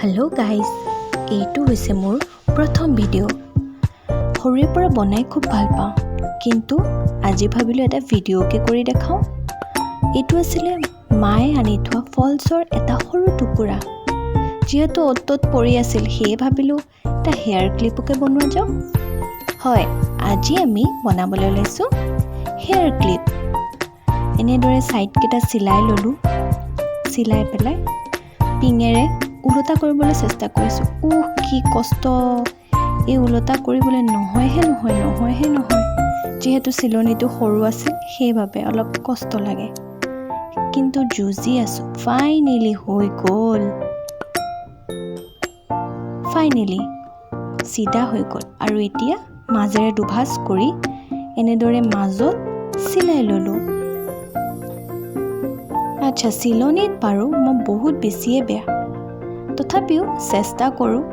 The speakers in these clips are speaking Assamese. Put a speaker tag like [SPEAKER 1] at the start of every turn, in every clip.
[SPEAKER 1] हेलो गाइस, এইটো হৈছে মোৰ প্ৰথম ভিডিঅ'। সৰুৰে পৰা বনাই খুব ভাল পাওঁ, কিন্তু আজি ভাবিলোঁ এটা ভিডিঅ'কে কৰি দেখাওঁ। এইটো আছিলে মায়ে আনি থোৱা ফলছৰ এটা সৰু টুকুৰা। যিহেতু অ'ত পৰি আছিল, সেয়ে ভাবিলোঁ এটা হেয়াৰ ক্লিপকে বনোৱা যাওক। হয়, আজি আমি বনাবলৈ ওলাইছোঁ হেয়াৰ ক্লিপ। এনেদৰে ছাইডকেইটা চিলাই ল'লোঁ। চিলাই পেলাই পিঙেৰে উলটা কৰিবলৈ চেষ্টা কৰিছোঁ। কি কষ্ট! এই উলটা কৰিবলৈ নহয়হে নহয়। যিহেতু চিলনিটো সৰু আছিল, সেইবাবে অলপ কষ্ট লাগে, কিন্তু যুঁজি আছোঁ। ফাইনেলি হৈ গ'ল। ফাইনেলি চিধা হৈ গ'ল। আৰু এতিয়া মাজেৰে দুভাঁজ কৰি এনেদৰে মাজত চিলাই ল'লোঁ। আচ্ছা, চিলনিত বাৰু মই বহুত বেছিয়ে বেয়া, তথাপিও চেষ্টা কৰোঁ।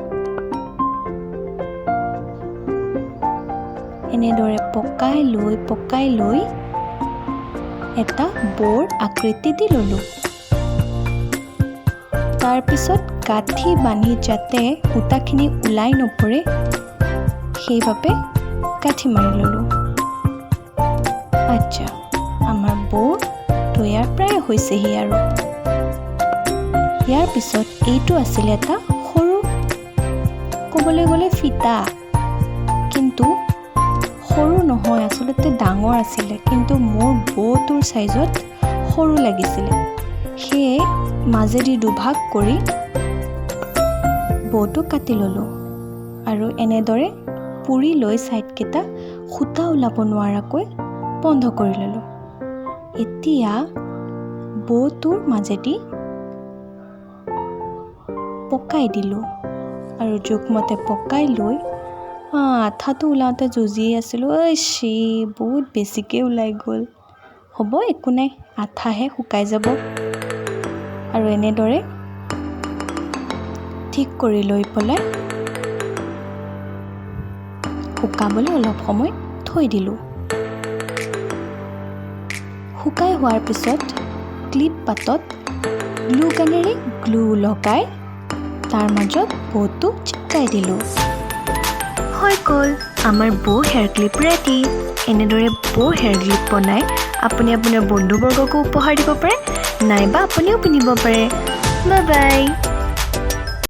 [SPEAKER 1] এনেদৰে পকাই লৈ এটা বৰ আকৃতি দি ল'লোঁ। তাৰপিছত গাঁঠি বান্ধি যাতে সূতাখিনি ওলাই নপৰে, সেইবাবে গাঁঠি মাৰি ল'লোঁ। আচ্ছা, আমাৰ বৌ তৈয়াৰ প্ৰায় হৈছেহি। আৰু ইয়াৰ পিছত এইটো আছিলে এটা সৰু, ক'বলৈ গ'লে ফিতা, কিন্তু সৰু নহয়, আচলতে ডাঙৰ আছিলে, কিন্তু মোৰ বৌটোৰ চাইজত সৰু লাগিছিলে। সেয়ে মাজেদি দুভাগ কৰি বৌটো কাটি ল'লোঁ। আৰু এনেদৰে পুৰি লৈ ছাইডকেইটা সূতা ওলাব নোৱাৰাকৈ বন্ধ কৰি ল'লোঁ। এতিয়া বৌটোৰ মাজেদি পকাই দিলোঁ আৰু জোখমতে পকাই লৈ আঠাটো ওলাওঁতে যুঁজি আছিলোঁ। বহুত বেছিকৈ ওলাই গ'ল। হ'ব, একো নাই, আঠাহে, শুকাই যাব। আৰু এনেদৰে ঠিক কৰি লৈ পেলাই শুকাবলৈ অলপ সময় থৈ দিলোঁ। শুকাই হোৱাৰ পিছত ক্লিপ পাতত গ্লু গানেৰে গ্লু লগাই তাৰ মাজত বৌটো চিপকাই দিলোঁ। হৈ গ'ল আমাৰ বৌ হেয়াৰ ক্লিপ ৰেডি। এনেদৰে বৌ হেয়াৰ ক্লিপ বনাই আপুনি আপোনাৰ বন্ধুবৰ্গকো উপহাৰ দিব পাৰে, নাইবা আপুনিও পিন্ধিব পাৰে। Bye bye.